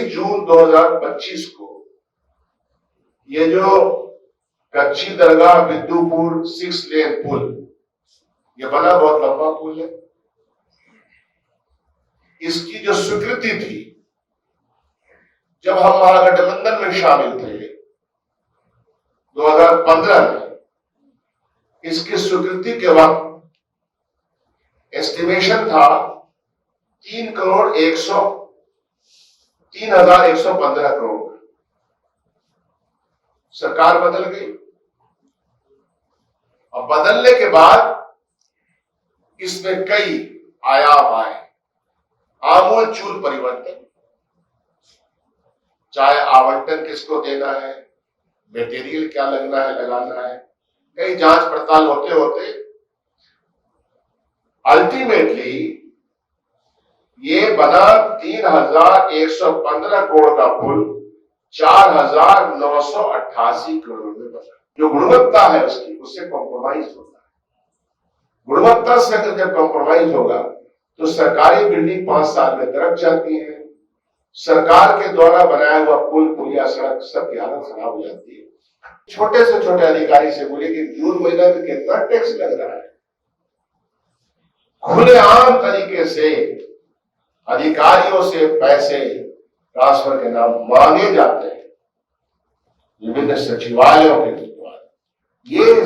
जून 2025 को ये जो कच्ची दरगाह बिद्दुपुर 6 लेन पुल ये बना, बहुत लंबा पुल है। इसकी जो स्वीकृति थी जब हम महागठबंधन में शामिल थे 2015 में, इसकी स्वीकृति के वक्त एस्टिमेशन था 3,115 करोड़। सरकार बदल गई और बदलने के बाद इसमें कई आयाम आए, आमूलचूल परिवर्तन। चाहे आवंटन किसको देना है, मटेरियल क्या लगना है, लगाना है, कई जांच पड़ताल होते होते अल्टीमेटली ये बना 3,115 करोड़ का पुल 4,988 करोड़ में बना। जो गुणवत्ता है उसकी, उससे कॉम्प्रोमाइज होता है। गुणवत्ता से अगर जब कॉम्प्रोमाइज होगा तो सरकारी बिल्डिंग 5 साल में दरक जाती है। सरकार के द्वारा बनाया हुआ पुल, पुलिया, सड़क सबकी हालत खराब हो जाती है। छोटे से छोटे अधिकारी से बोले कि जून महीने में कितना टैक्स लग रहा है। खुलेआम तरीके से अधिकारियों से पैसे ट्रांसफर के नाम मांगे जाते हैं विभिन्न सचिवालयों के द्वारा। ये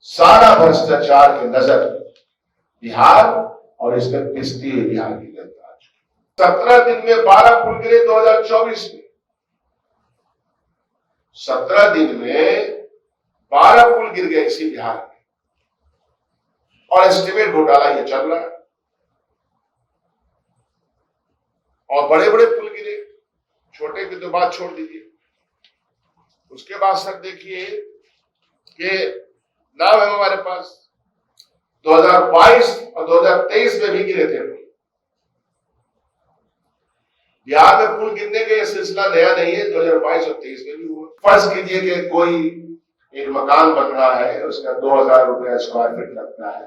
सारा भ्रष्टाचार की नजर बिहार और इसमें पिसती हुई बिहार की जनता। 17 दिन में 12 पुल गिरे 2024 में। 17 दिन में 12 पुल गिर गए इसी बिहार में, और एस्टिमेट घोटाला ये चल रहा है। और बड़े बड़े पुल गिरे, छोटे की तो बात छोड़ दीजिए। उसके बाद सर देखिए कि नाम है हमारे पास 2022 और 2023 में भी गिरे थे। बिहार में पुल गिरने का यह सिलसिला नया नहीं है, 2022 और 23 में भी हुआ। फर्ज कीजिए कि कोई एक मकान बन रहा है, उसका 2,000 रुपया स्क्वायर फीट लगता है,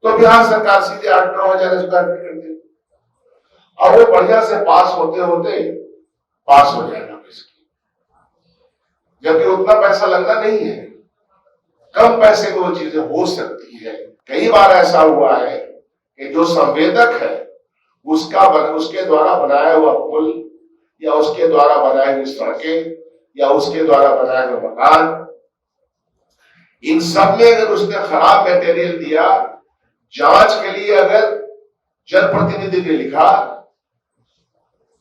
तो बिहार सरकार सीधे 8-9 हजार स्क्वायर फीट कर देगी। अब वो बढ़िया से पास होते होते पास हो जाएगा इसकी, जबकि उतना पैसा लगना नहीं है। कम पैसे में वो चीजें हो सकती है। कई बार ऐसा हुआ है कि जो संवेदक है उसके द्वारा बनाया हुआ पुल या उसके द्वारा बनाई हुई सड़कें या उसके द्वारा बनाए हुए मकान, इन सब में अगर उसने खराब मटेरियल दिया, जांच के लिए अगर जनप्रतिनिधि ने लिखा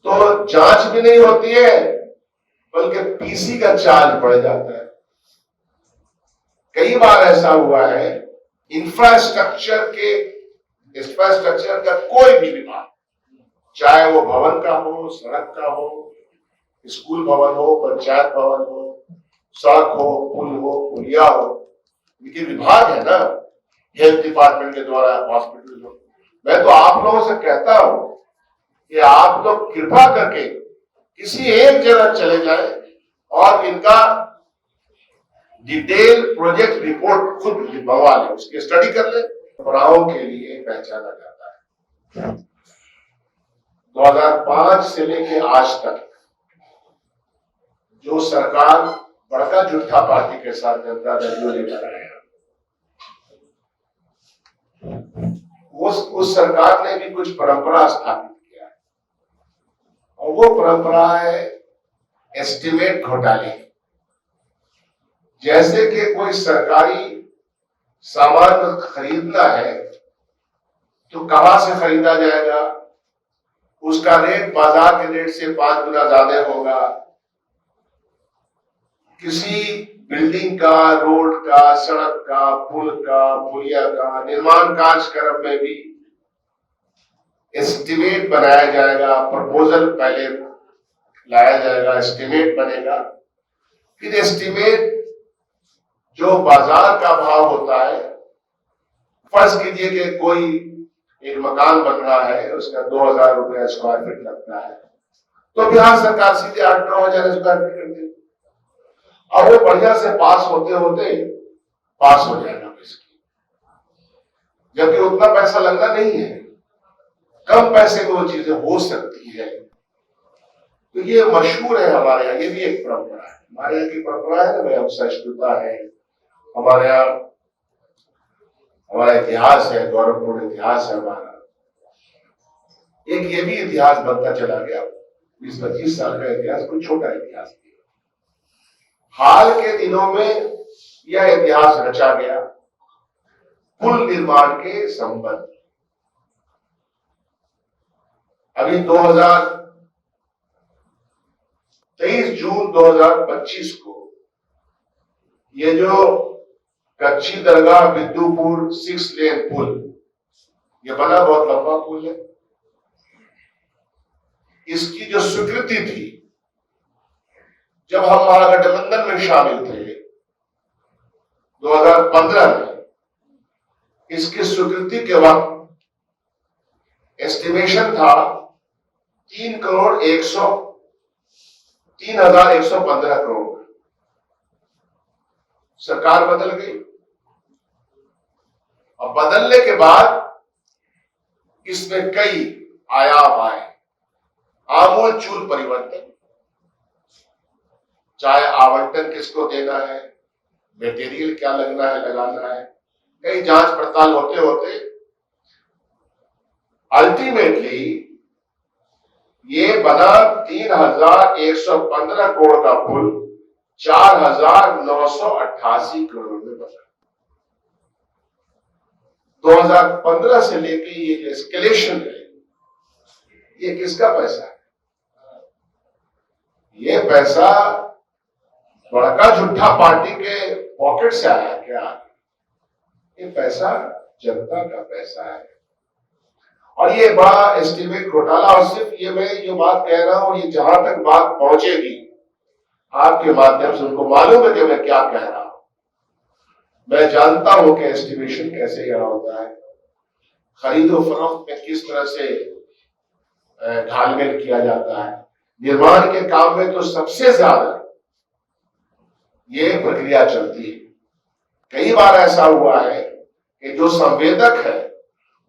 तो जांच भी नहीं होती है, बल्कि पीसी का चार्ज बढ़ जाता है। कई बार ऐसा हुआ है इंफ्रास्ट्रक्चर का कोई भी विभाग, चाहे वो भवन का हो, सड़क का हो, स्कूल भवन हो, पंचायत भवन हो, सड़क हो, पुल हो, पुलिया हो, इनके विभाग है ना, हेल्थ डिपार्टमेंट के द्वारा, हॉस्पिटल हो। मैं तो आप लोगों से कहता हूं कि आप लोग कृपा करके किसी एक जगह चले जाएं और इनका डिटेल प्रोजेक्ट रिपोर्ट खुद मंगवा लें, उसकी स्टडी कर लें। अपराधों के लिए पहचाना जाता है। 2005 से लेके आज तक जो सरकार बड़का झूठा पार्टी के साथ जनता दल ने बनाया, उस सरकार ने भी कुछ परंपरा स्थापित किया है, और वो परंपरा है एस्टिमेट घोटाले। जैसे कि कोई सरकारी सामान खरीदना है तो कहां से खरीदा जाएगा, उसका रेट बाजार के रेट से 5 गुना ज्यादा होगा। किसी बिल्डिंग का, रोड का, सड़क का, पुल का, पुलिया का निर्माण कार्यक्रम में भी एस्टिमेट बनाया जाएगा। प्रपोजल पहले लाया जाएगा, एस्टिमेट बनेगा, फिर एस्टिमेट जो बाजार का भाव होता है, फर्ज कीजिए कि कोई एक मकान बन रहा है, उसका 2,000 रुपया स्क्वायर फीट लगता है, तो बिहार सरकार सीधे 8-9 हजार स्क्वायर फीट कर देगी, और वो बढ़िया से पास होते होते पास हो जाएगा इसकी, जबकि उतना पैसा लगना नहीं है। कम पैसे में वो चीजें हो सकती है। तो ये मशहूर है हमारे यहाँ, ये भी एक परंपरा है हमारे यहाँ की परंपरा है ना भाई। हम सहिष्णुता है हमारे यहाँ, हमारा इतिहास है, गौरवपूर्ण इतिहास है हमारा। एक ये भी इतिहास बनता चला गया, 20-25 साल का इतिहास कोई छोटा इतिहास नहीं। हाल के दिनों में यह इतिहास रचा गया पुल निर्माण के संबंध। अभी 23 जून 2025 को ये जो कच्ची दरगाह बिद्दुपुर 6 लेन पुल ये बना, बहुत लंबा पुल है। इसकी जो स्वीकृति थी जब हम महागठबंधन में शामिल थे 2015 में, इसकी स्वीकृति के वक्त एस्टिमेशन था 3,115 करोड़। सरकार बदल गई और बदलने के बाद इसमें कई आयाम आए, आमूल चूल परिवर्तन। चाहे आवंटन किसको देना है, मटेरियल क्या लगना है लगाना है, कई जांच पड़ताल होते होते अल्टीमेटली ये बना 3,115 करोड़ का पुल 4,988 करोड़ में बना। 2015 से लेके ये जो एस्केलेशन है ये किसका पैसा है? ये पैसा बड़का झूठा पार्टी के पॉकेट से आया क्या? ये पैसा जनता का पैसा है। और ये बड़ा एस्टीमेट घोटाला, और सिर्फ ये मैं जो बात कह रहा हूं, ये जहां तक बात पहुंचेगी आपके माध्यम से उनको मालूम है कि मैं क्या कह रहा हूं। मैं जानता हूं कि एस्टिमेशन कैसे यहाँ होता है, खरीदो फरोख्त में किस तरह से घालमेल किया जाता है। निर्माण के काम में तो सबसे ज्यादा ये प्रक्रिया चलती है। कई बार ऐसा हुआ है कि जो संवेदक है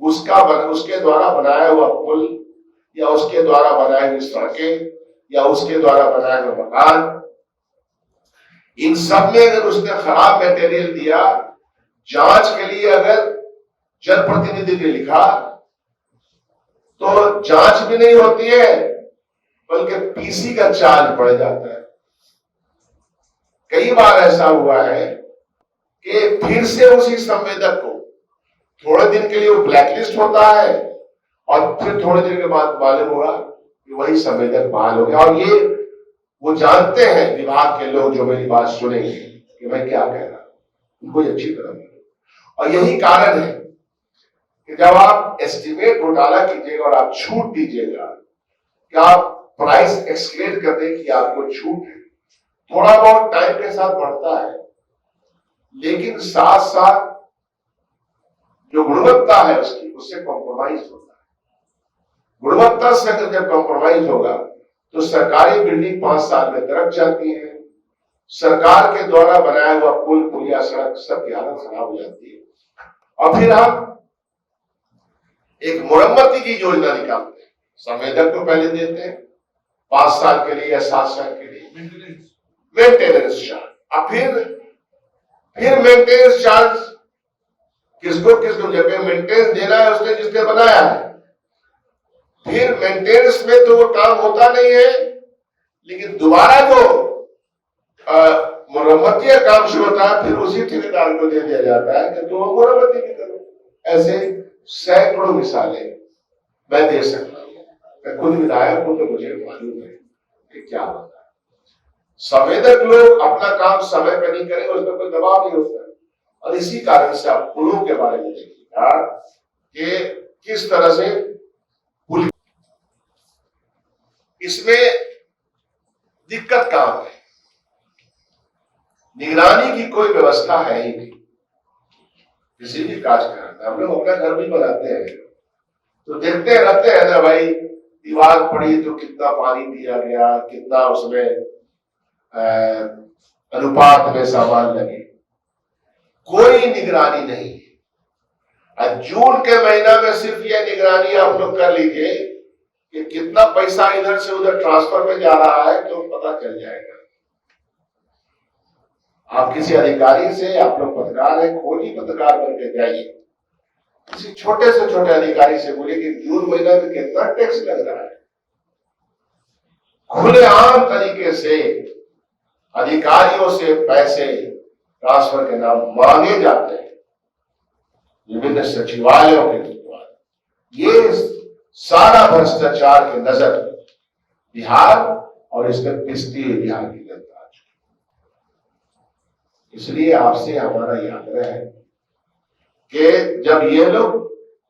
उसके द्वारा बनाया हुआ पुल या उसके द्वारा बनाई हुई सड़कें या उसके द्वारा बनाए हुए मकान, इन सब में अगर उसने खराब मटेरियल दिया, जांच के लिए अगर जनप्रतिनिधि ने लिखा तो जांच भी नहीं होती है बल्कि पीसी का चार्ज बढ़ जाता है। कई बार ऐसा हुआ है कि फिर से उसी संवेदक को थोड़े दिन के लिए वो ब्लैकलिस्ट होता है और फिर थोड़े दिन के बाद मालूम होगा कि वही संवेदक बहाल हो गया। और ये वो जानते हैं विभाग के लोग जो मेरी बात सुनेंगे कि मैं क्या कह रहा हूं, उनको अच्छी तरह। और यही कारण है कि जब आप एस्टिमेट घोटाला कीजिएगा और आप छूट दीजिएगा कि आप प्राइस एक्सक्लेट करने की आपको छूट है, थोड़ा बहुत टाइम के साथ बढ़ता है, लेकिन साथ साथ जो गुणवत्ता है उससे कॉम्प्रोमाइज होता है। गुणवत्ता से अगर जब कॉम्प्रोमाइज होगा तो सरकारी बिल्डिंग 5 साल में दरक जाती है, सरकार के द्वारा बनाया हुआ पुल पुलिया सड़क सबकी हालत खराब हो जाती है। और फिर हम एक मुरम्मती की योजना निकालते हैं, संवेदक को पहले देते हैं 5 साल के लिए या 7 साल के लिए मेंटेनेंस चार्ज, और फिर मेंटेनेंस चार्ज किसको जब मेंटेनेंस देना है उसने जिसने बनाया है। फिर मेंटेनेंस में तो वो काम होता नहीं है, लेकिन दोबारा जो मुरम्मती का काम शुरू होता है फिर उसी ठेकेदार को दे दिया जाता है कि तो मुरम्मती भी करो। ऐसे सैकड़ों मिसालें मैं दे सकता हूँ। मैं खुद विधायक हूं तो मुझे मालूम है कि क्या होता है। संवेदक लोग अपना काम समय पर नहीं करेंगे, उसमें कोई दबाव नहीं होता है। और इसी कारण से आप पुलों के बारे में देखिएगा कि किस तरह से पुल, इसमें दिक्कत काम है, निगरानी की कोई व्यवस्था है ही नहीं किसी भी कार्य करना। हम लोग अपना घर भी बनाते हैं तो देखते रहते हैं ना भाई, दीवार पड़ी तो कितना पानी दिया गया, कितना उसमें अनुपात में सामान लगे, कोई निगरानी नहीं है। जून के महीना में सिर्फ यह निगरानी आप लोग कर लीजिए कि कि कितना पैसा इधर से उधर ट्रांसफर में जा रहा है तो पता चल जाएगा। आप किसी अधिकारी से, आप लोग पत्रकार है, खोजी पत्रकार बन के जाइए, किसी छोटे से छोटे अधिकारी से बोलिए कि जून महीने में कितना टैक्स लग रहा है। खुलेआम तरीके से अधिकारियों से पैसे ट्रांसफर के नाम मांगे जाते हैं विभिन्न सचिवालयों के द्वारा। ये सारा भ्रष्टाचार की नजर बिहार और इसमें पिसती हुई बिहार की जनता। इसलिए आपसे हमारा ये आग्रह है कि जब ये लोग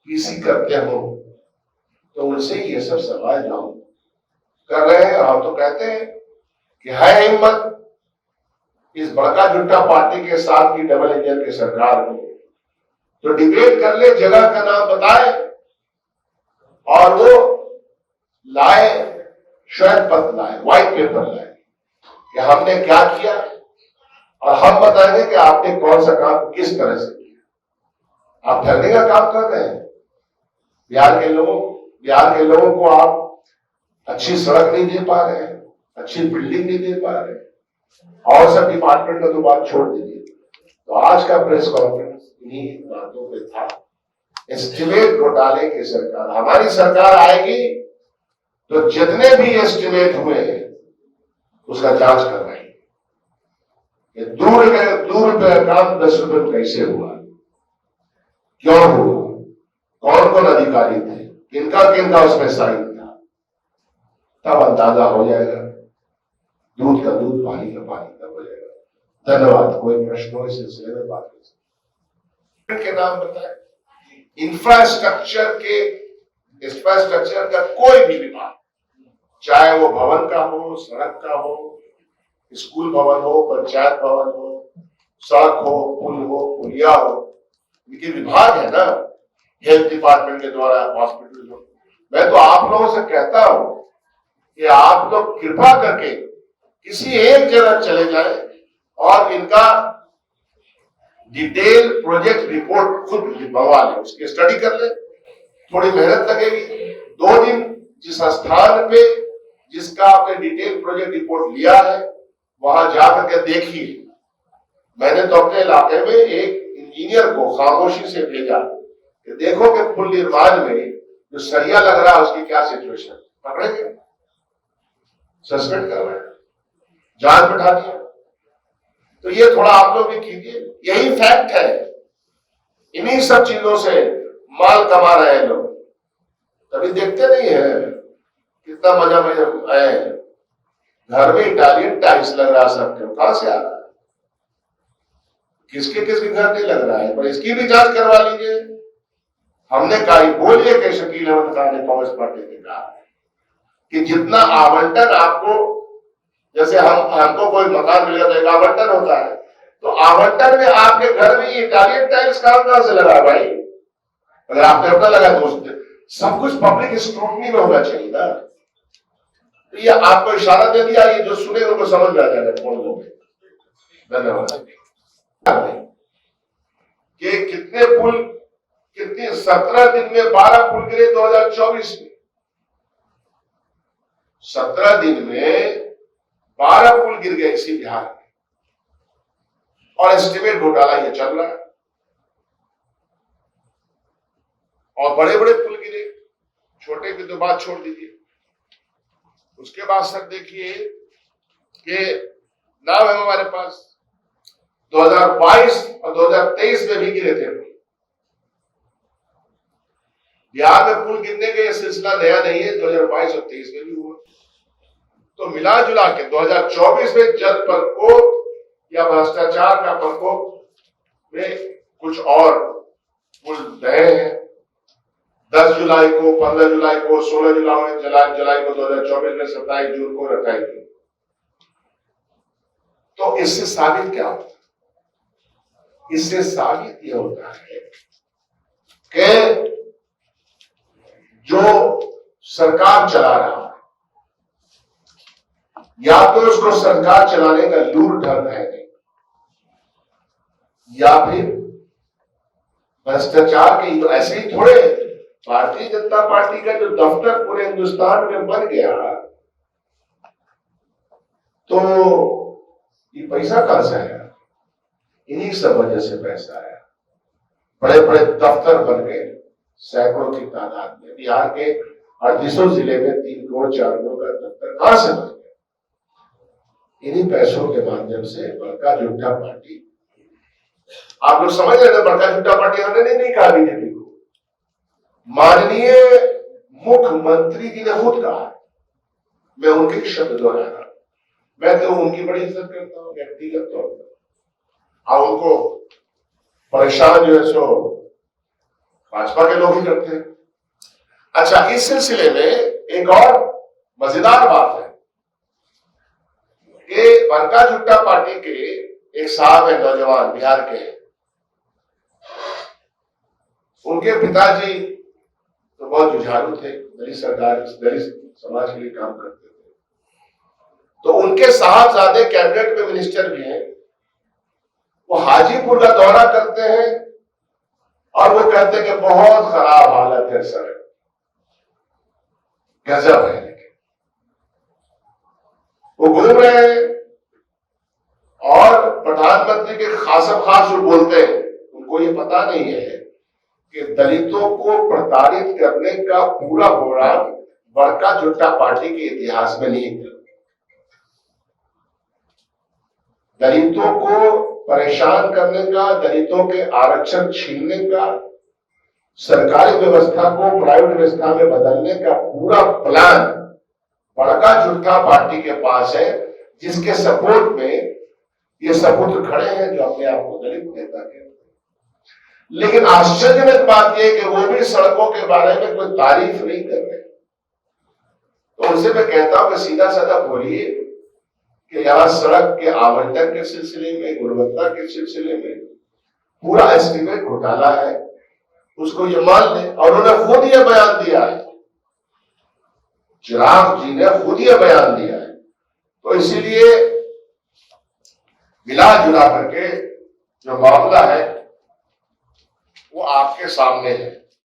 पीसी करते हो तो उनसे ये सब सवाल जो कर रहे हैं, हम तो कहते हैं कि है हिम्मत इस बड़का झुट्टा पार्टी के साथ की डबल इंजन की सरकार को तो डिबेट कर ले, जगह का नाम बताए और वो लाए, श्वेत पत्र लाए, व्हाइट पेपर लाए कि हमने क्या किया और हम बताएंगे कि आपने कौन सा काम किस तरह से किया। आप ठगने का काम कर रहे हैं बिहार के लोगों को आप अच्छी सड़क नहीं दे पा रहे हैं, अच्छी बिल्डिंग नहीं दे पा रहे हैं, और सब डिपार्टमेंट का तो बात छोड़ दीजिए। तो आज का प्रेस कॉन्फ्रेंस इन्हीं बातों पे था। एस्टिमेट घोटाले की सरकार, हमारी सरकार आएगी तो जितने भी एस्टिमेट हुए हैं उसका जांच करवाएंगे। ₹2 का काम 10 रुपए में कैसे हुआ, क्यों हुआ, कौन कौन अधिकारी थे, किनका उसमें साइन था, तब अंदाजा हो जाएगा। दूध का दूध, पानी का पानी तब हो जाएगा। धन्यवाद। कोई प्रश्न हो इस सिलसिले में बात कर सकते के नाम बताए। इंफ्रास्ट्रक्चर का कोई भी विभाग, चाहे वो भवन का हो, सड़क का हो, स्कूल भवन हो, पंचायत भवन हो, सड़क हो, पुल हो, पुलिया हो, इनके विभाग है ना, हेल्थ डिपार्टमेंट के द्वारा, हॉस्पिटल हो। मैं तो आप लोगों से कहता हूं कि आप लोग कृपा करके किसी एक जगह चले जाए और इनका डिटेल प्रोजेक्ट रिपोर्ट खुद मंगवा लें, उसकी स्टडी कर ले। थोड़ी मेहनत लगेगी, 2 दिन जिस स्थान पे जिसका आपने डिटेल प्रोजेक्ट रिपोर्ट लिया है वहां जाकर के देखिए। मैंने तो अपने इलाके में एक इंजीनियर को खामोशी से भेजा कि देखो कि पुल निर्माण में जो सरिया लग रहा है उसकी क्या सिचुएशन, पकड़ेंगे, सस्पेंड कर रहे हैं, जांच बैठा दिया। तो ये थोड़ा आप लोग भी कीजिए, यही फैक्ट है। इन्हीं सब चीजों से माल कमा रहे हैं लोग, कभी देखते नहीं है कितना मजा आए। घर में इटालियन टाइल्स लग रहा है सबके, कहां से आ रहा है, किसके घर नहीं लग रहा है, पर इसकी भी जांच करवा लीजिए। हमने कहा, बोलिए कि शकील अहमद खान ने कांग्रेस पार्टी ने कहा कि जितना आवंटन आपको, जैसे हमको कोई मकान मिलेगा तो एक आवंटन होता है, तो आवंटन में आपके घर में इटालियन टाइल्स कहां से लगा भाई? अगर आपने अपना लगा तो सब कुछ पब्लिक स्क्रूटनी में होना चाहिए ना। तो ये आपको इशारा दे दिया, ये जो सुने उनको समझ में आ जाएगा कौन लोग। धन्यवाद। कि कितने 17 दिन में 12 पुल गिरे 2024 में, 17 दिन में 12 पुल गिर गए इसी बिहार में, और एस्टिमेट घोटाला ये चल रहा है। और बड़े बड़े पुल गिरे, छोटे की तो बात छोड़ दीजिए। उसके बाद सर देखिए कि नाम है हमारे पास 2022 और 2023 में भी गिरे थे। बिहार में पुल गिरने का यह सिलसिला नया नहीं है, 2022 और 23 में भी हुआ। तो मिला जुला के 2024 में जल प्रकोप या भ्रष्टाचार का प्रकोप में कुछ और पुल रहे हैं। 10 जुलाई को, 15 जुलाई को, 16 जुलाई को 2024 में, 27 जून को, 28 जून। तो इससे साबित क्या होता है? इससे साबित यह होता है कि जो सरकार चला रहा है, या तो उसको सरकार चलाने का लूर ढंग है नहीं, या फिर भ्रष्टाचार के तो ऐसे ही थोड़े भारतीय जनता पार्टी का जो दफ्तर पूरे हिंदुस्तान में बन गया, तो ये पैसा कहां से आया? इन्हीं सब वजह से पैसा आया। बड़े बड़े दफ्तर बन गए सैकड़ों की तादाद में। बिहार के 38 जिले में 3 करोड़ 4 करोड़ का दफ्तर कहां से बन गया? इन्हीं पैसों के माध्यम से बड़का झूठा पार्टी। आप लोग समझ रहे थे बड़का झूठा पार्टी हमने नहीं कहा बीजेपी को, माननीय मुख्यमंत्री जी ने खुद कहा। मैं उनके शब्द दोहरा रहा, मैं तो उनकी बड़ी इज्जत करता हूं व्यक्तिगत तौर पर, और उनको परेशान जो है सो भाजपा के लोग ही करते हैं। अच्छा, इस सिलसिले में एक और मजेदार बात है कि बड़का झूठा पार्टी के एक साहब है, नौजवान बिहार के, उनके पिताजी तो बहुत जुझारू थे, दलित सरकार दलित समाज के लिए काम करते थे, तो उनके साहबजादे कैबिनेट में मिनिस्टर भी हैं। वो हाजीपुर का दौरा करते हैं और वो कहते हैं कि बहुत खराब हालत है सर, गजब है। लेकिन वो घूम रहे हैं और प्रधानमंत्री के खासम खास जो बोलते हैं, उनको ये पता नहीं है कि दलितों को प्रताड़ित करने का पूरा प्रोग्राम बड़का झूठा पार्टी के इतिहास में नहीं था। दलितों को परेशान करने का, दलितों के आरक्षण छीनने का, सरकारी व्यवस्था को प्राइवेट व्यवस्था में बदलने का पूरा प्लान बड़का झूठा पार्टी के पास है, जिसके सपोर्ट में ये सपुत्र खड़े हैं जो अपने आप को दलित नेता कहते हैं। लेकिन आश्चर्यजनक बात यह कि वो भी सड़कों के बारे में कोई तारीफ नहीं कर रहे। तो उनसे मैं कहता हूं कि सीधा साधा बोलिए कि यहां सड़क के आवंटन के सिलसिले में, गुणवत्ता के सिलसिले में पूरा एस्टीमेट घोटाला है, उसको ये मान ले। और उन्होंने खुद ये बयान दिया है, चिराग जी ने खुद ये बयान दिया है। तो इसीलिए मिला जुला करके जो मामला है वो आपके सामने है।